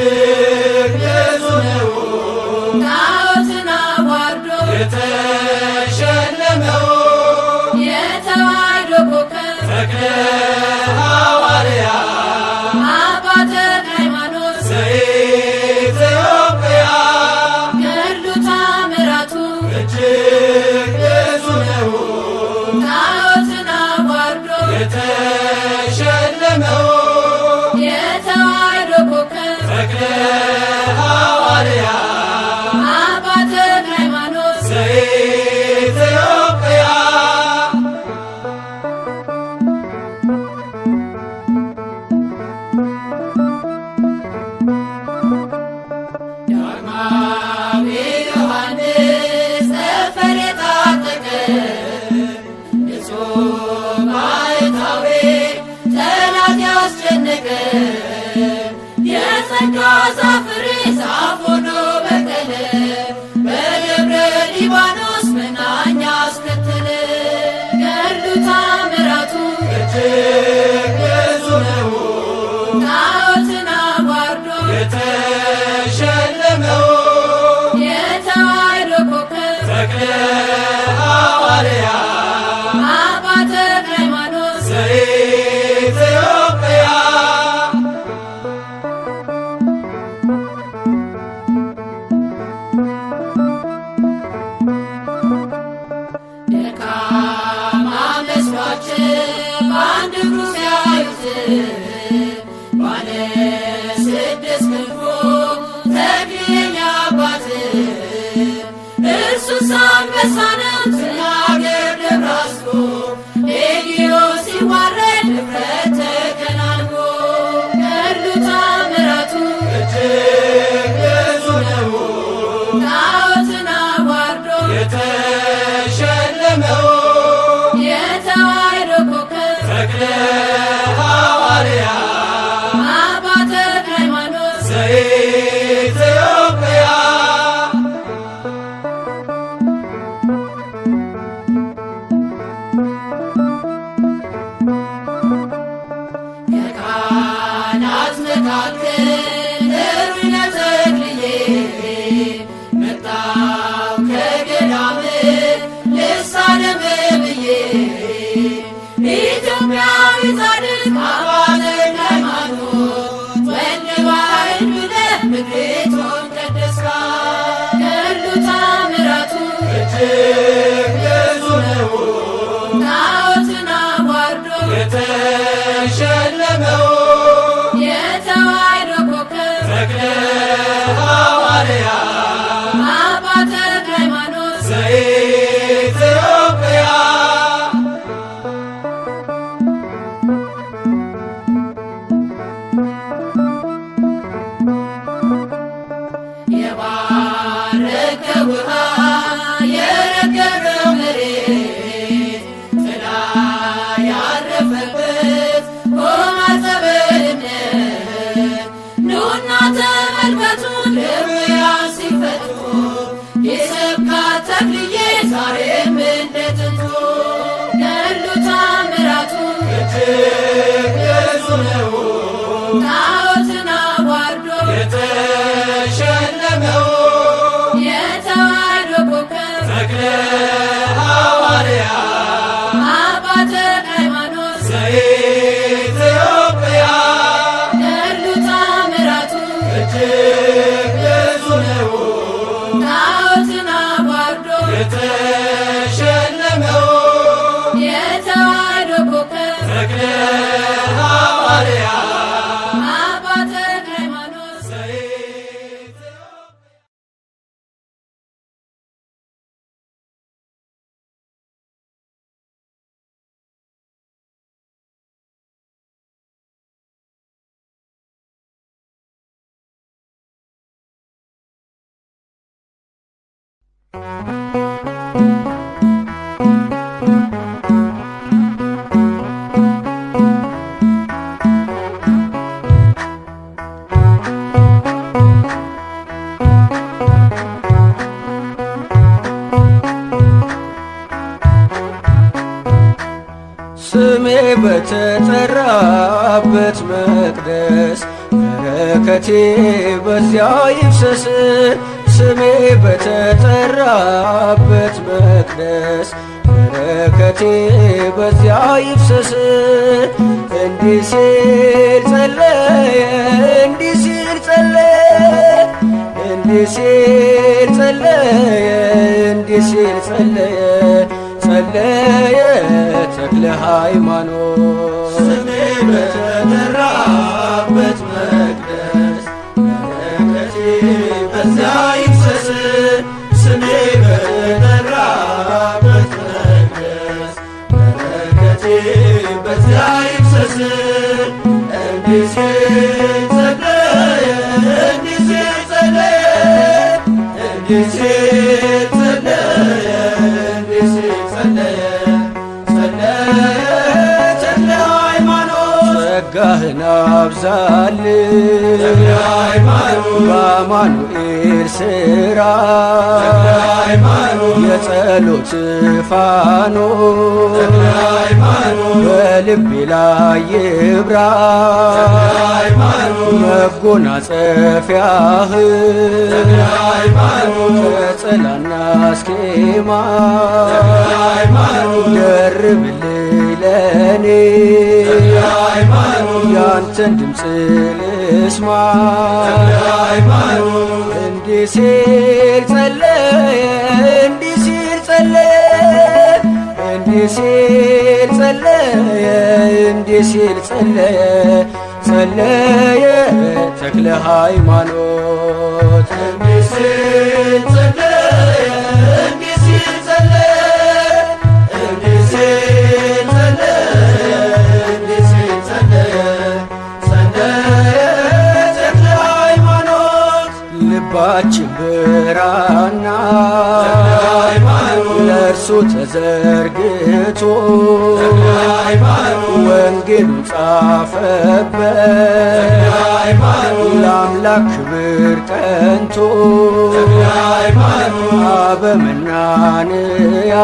እጅግ ብዙ ነው ጣዖትን አዋርዶ የተሸለመው የተዋሕዶ ኮከብ ተክለ ሐዋርያ አባ ተክለ ሃይማኖት ዘኢትዮጵያ ገድሉ ተአምራቱ እጅግ ብዙ ነው ጣዖትን አዋርዶ የተሸለመው የተዋሕዶ ኮከብ ተክለ ሐዋርያ አባ ተክለ ሃይማኖት ዘኢትዮጵያ ዳግማዊ ዮሐንስ ጠፈር የታጠቀ ንጹሕ ባሕታዊ ጠላት ያስጨነቀ የጸጋ ዛፍ ፍሬ ዛፍ ሆኖ በቀለ በደብረ ሊባኖስ መናኛ አስከተለ ገድሉ ተአምራቱ እጅግ ብዙ ነው ጣዖትን አዋርዶ የተሸለመው የተዋሕዶ ኮከብ ተክለ ሐዋርያ አባ ተክለ ሃይማኖት ዘኢትዮጵያ ደካማ መስሏቸው በአንድ እግሩ ሲያዩት ባለ ስድስት ክንፉ ተክሌኛ አባት እርሱስ አንበሳ ነው ትናገር ደብራስቆ ሌጊዮን ሲዋረድ ድፍረት ተከናንቦ ገድሉ ተአምራቱ እጅግ ብዙ ነው ጣዖትን አዋርዶ የተሸለመው የተዋሕዶ ኮከብ ተክለ ሐዋርያ አባ ተክለ ሃይማኖት ዘኢትዮጵያ ከካህናት መካከል ጥሩኝ ተክልዬ መጣሁ ከገዳም ልሳለም ብዬ ኢትዮጵያዊ ጻድቅ አባ ተክለ ሃይማኖት ወልደ ዋሕድ ብለህ ምድሪቱን ቀደስካት ገድሉ ተአምራቱ እጅግ ብዙ ነው ጣዖትን አዋርዶ የተሸለመው የተዋሕዶ ኮከብ ተክለ ሐዋርያ አባ ተክለ ሃይማኖት ዘኢትዮጵያ የባረከ ውሃ የረገረው መሬት ጥላ ያረፈበት ሆና ጸበልነት ኑና ተመልከቱ ድውያን ሲፈቱ የሰብካት ተክልዬ ዛሬም እንደ ጥንቱ ገድሉ ተአምራቱ እጅግ ብዙ ነው ጣዖትን አዋርዶ የተሸለመው የተዋሕዶ ኮከብ ተክለ ሐዋርያ አባ ተክለ ሃይማኖት ዘኢትዮጵያ ገድሉ ተአምራቱ እጅግ ብዙ ነው ጣዖትን አዋርዶ የተሸለመው የተዋሕዶ ኮከብ ተክለ ሐዋርያ አባ ተክለ ሃይማኖት ዘኢትዮጵያ ስሜ በተጠራበት መቅደስ በረከቴ በዚያ ይፍሰስ ስሜ በተጠራበት መቅደስ በረከቴ በዚያ ይፍሰስ። እንዲህ ሲል ጸለየ እንዲህ ሲል ጸለየ እንዲህ ሲል ጸለየ እንዲህ ሲል ጸለየ ጸለየ ተክለ ሃይማኖት ስሜ በተጠራበት መቅደስ በረከቴ በዚያ ይፍሰስ ስሜ በተጠራበት መቅደስ በረከቴ በዚያ ይፍሰስ። እንዲህ ሲል ጸለየ እንዲህ ሲል ጸለየ እንዲህ ሲል ጸለየ እንዲህ ሲል ጸለየ ጸለየ ተክለ ሃይማኖት ጸጋህን አብዛልን ተክለ ሃይማኖት በአማኑኤል ሥራ ተክለ ሃይማኖት የጸሎት ፋኖስ ተክለ ሃይማኖት በልቤ ላይ ይብራ ተክለ ሃይማኖት መጎናጸፊያህ ተክለ ሃይማኖት ከጸላና አስኬማ ተክለ ሃይማኖት ደርብልኝ ለኔ ተክለ ሃይማኖት ያንተን ድምፅ ልስማ ተክለ ሃይማኖት እንዲህ ሲል ጸለየ እንዲህ ሲል ጸለየ እንዲህ ሲል ጸለየ እንዲህ ሲል ጸለየ ጸለየ ተክለ ሃይማኖት እንዲህ ሲል ጸለየ እንዲህ ሲል ጸለየ እንዲህ ሲል ጸለየ እንዲህ ሲል ጸለየ ጸለየ ተክለ ሃይማኖት ልባችን ብራና ተክለ ሃይማኖት ለእርሱ ተዘርግቶ ተክለ ሃይማኖት ወንጌሉን ጻፈበት ተክለ ሃይማኖት ለአምላክ ክብር ቀንቶ ተክለ ሃይማኖት አበመናንያ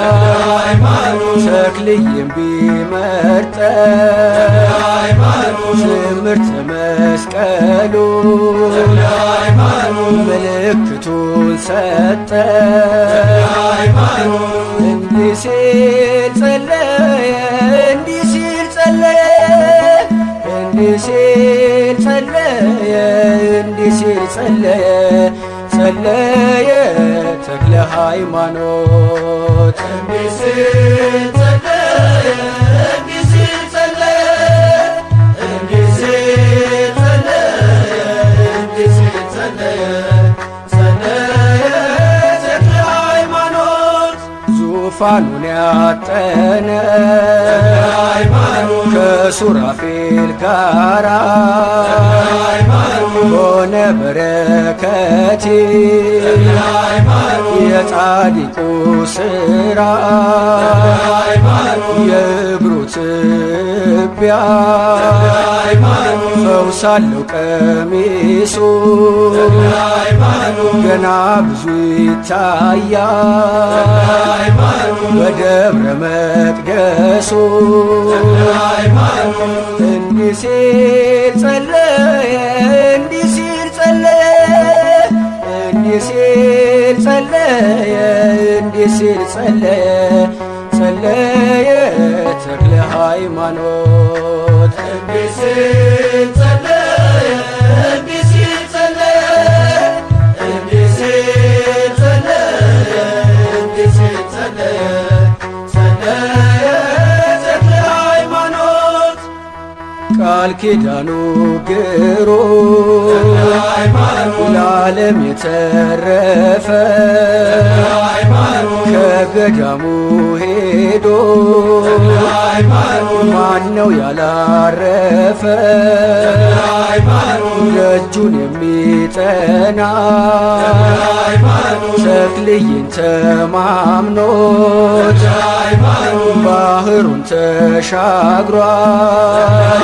ተክለ ሃይማኖት ተክልዬም ቢመርጠ ተክለ ሃይማኖት ትምህርተ መስቀሉ ተክለ ሃይማኖት ምልክቱን ሰጠ ተክለ ሃይማኖት እንዲህ ሲል ጸለየ እንዲህ ሲል ጸለየ እንዲህ ሲል ጸለየ እንዲህ ሲል ጸለየ ጸለየ ተክለ ሃይማኖት እንዲህ ሲል ጸለየ እንዲህ ሲል ጸለየ እንዲህ ሲል ጸለየ እንዲህ ሲል ጸለየ ጸለየ ተክለ ሃይማኖት ዙፋኑን ያጠነ ተክለ ሃይማኖት ከሱራፌል ጋራ ተክለ ሃይማኖት ሆነ በረከቴ ተክለ ሃይማኖት የጻድቁ ሥራ ተክለ ሃይማኖት የእግሩ ትቢያ ተክለ ሃይማኖት ፈውሳለው ቀሚሱ ተክለ ሃይማኖት ገና ብዙ ይታያል ተክለ ሃይማኖት በደብረ መቅደሱ ተክለ ሃይማኖት እንዲህ ሲል ጸለየ እንዲህ ሲል ጸለየ እንዲህ ሲል ጸለየ እንዲህ ሲል ጸለየ ጸለየ ተክለ ሃይማኖት እንዲህ ሲል ጸለየ እንዲህ ሲል ጸለየ እንዲህ ሲል ጸለየ እንዲህ ሲል ጸለየ ጸለየ ተክለ ሃይማኖት ቃል ኪዳኑ ግሩ ተክለ ሃይማኖት ለዓለም የተረፈ ተክለ ሃይማኖት ከገዳሙ ሄዶ ተክለ ሃይማኖት ማነው ያላረፈ ተክለ ሃይማኖት ደጁን የሚጠና ተክለ ሃይማኖት ተክልዬን ተማምኖት ተክለ ሃይማኖት ባህሩን ተሻግሯል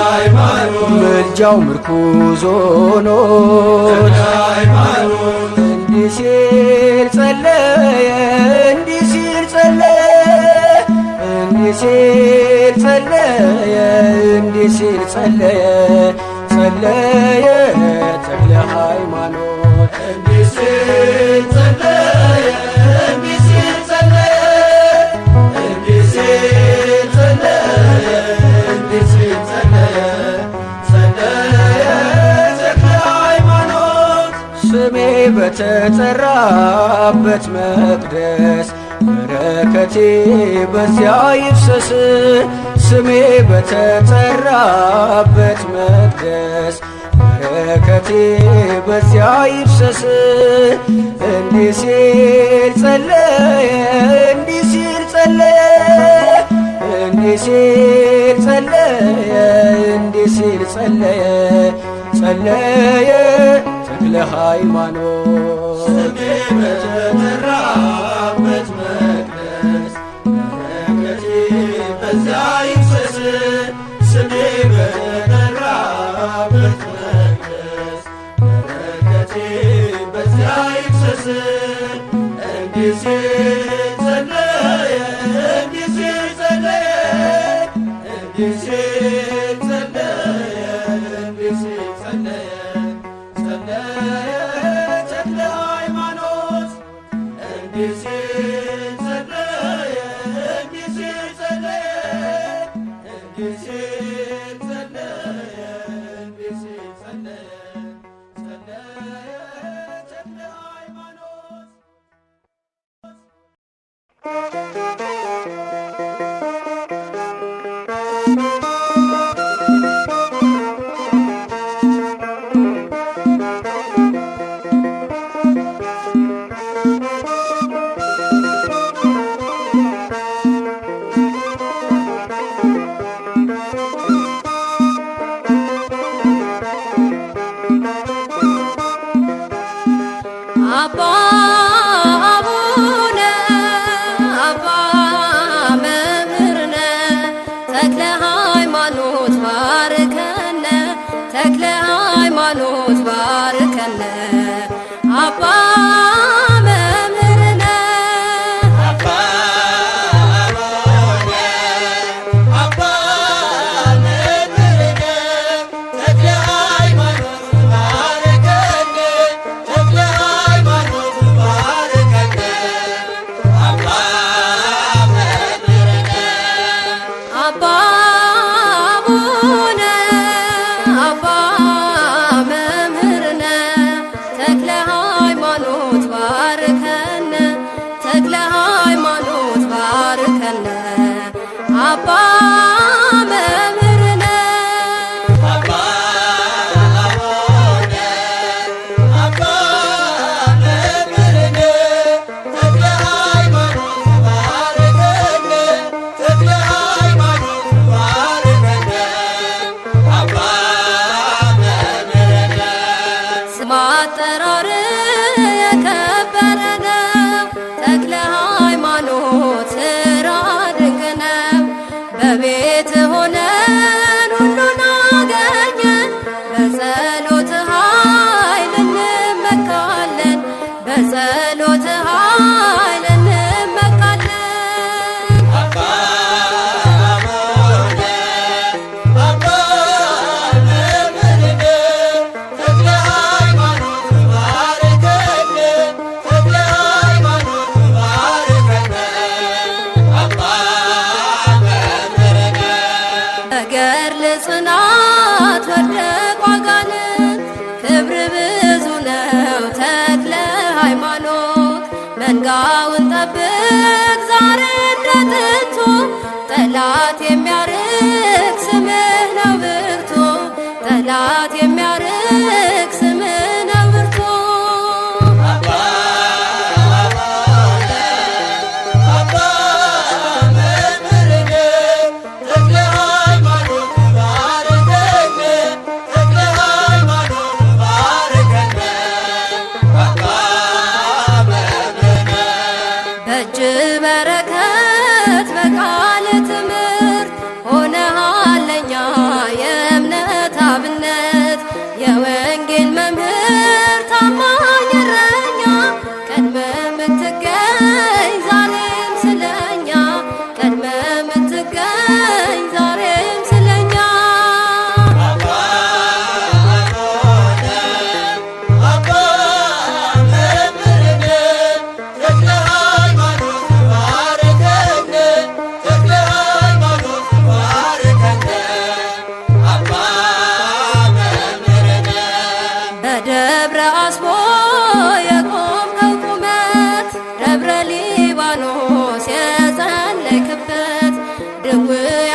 ሃይማኖት ምልጃው ምርኩዝ ሆኖት ተክለ ሃይማኖት እንዲህ ሲል ጸለየ እንዲህ ሲል ጸለየ እንዲህ ሲል ጸለየ እንዲህ ሲል ጸለየ ጸለየ ተክለ ሃይማኖት እንዲህ ሲል ጸለየ እንዲህ ሲል ጸለየ እንዲህ ሲል ጸለየ እንዲህ ሲል ጸለየ ጸለየ ተክለ ሃይማኖት ስሜ በተጠራበት መቅደስ በረከቴ በዚያ ይፍሰስ ስሜ በተጠራበት መቅደስ በረከቴ በዚያ ይፍሰስ እንዲህ ሲል ጸለየ እንዲህ ሲል ጸለየ እንዲህ ሲል ጸለየ እንዲህ ሲል ጸለየ ጸለየ ተክለ ሃይማኖት ስሜ በተጠራበት መቅደስ በረከቴ በዚያ ይፍሰስ ስሜ በተጠራበት መቅደስ በረከቴ በዚያ ይፍሰስ እንዲህ ሲል ጸለየ እንዲህ ሲል ጸለየ እንዲህ ሲል ጸለየ እንዲህ ሲል ጸለየ ጸለየ ተክለ ሃይማኖት እንዲህ ሲል ጸለየ እንዲህ ሲል ጸለየ እንዲህ ሲል ጸለየ እንዲህ ሲል ጸለየ ጸለየ ተክለ ሃይማኖት አባ አቡነ አባ መምህርነ ተክለ ሃይማኖት ባርከነ ተክለ ሃይማኖት ባርከነ አባ መምህርነ አባ አቡነ አባ መምህርነ ተክለ ሃይማኖት ባርከነ ተክለ ሃይማኖት ባርከነ አባ መምህርነ አባ አቡነ አባ መምህርነ ተክለ ሃይማኖት ባርከነ ተክለ ሃይማኖት ባርከነ አባ መምህርነ አባ አቡነ አባ መምህርነ ተክለ ሃይማኖት ባርከነ ተክለ ሃይማኖት ባርከነ አባ መምህርነ ስም አጠራር የከበረ ነው ተክለ ሃይማኖት ስራ ድንቅ ነው በቤት ሆነን ሁሉን አገኘን በጸሎት ኃይል እንመካለን በጸሎት ኃይል እንመካለን አባ አቡነ አባ መምህርነ ተክለ ሃይማኖት ባርከነ ተክለ ሃይማኖት ባርከነ አባ መምህርነ ነገር ለጽናት ወደቁ አጋንንት ክብር ብዙ ነው ተክለ ሃይማኖት መንጋውን ጠብቅ ዛሬ እንደ ጥንቱ ጠላት የሚያርቅ ስምህ ነው ብርቱ ጠላት የሚያርቅ ስምህ ነው ብርቱ አባ አቡነ አባ መምህርነ ተክለ ሃይማኖት ባርከነ ተክለ ሃይማኖት ባርከነ አባ መምህርነ በእጅ በረከት በቃል ትምህርት ሆነሃል ለኛ የእምነት አብነት የወንጌል መምህር ታማኝ እረኛ ቀድመ ምትገኝ ዛሬም ስለኛ ቀድመ ምትገኝ ዛሬም ስለኛ አባ ሊባኖስ የጸለይክበት ድውያ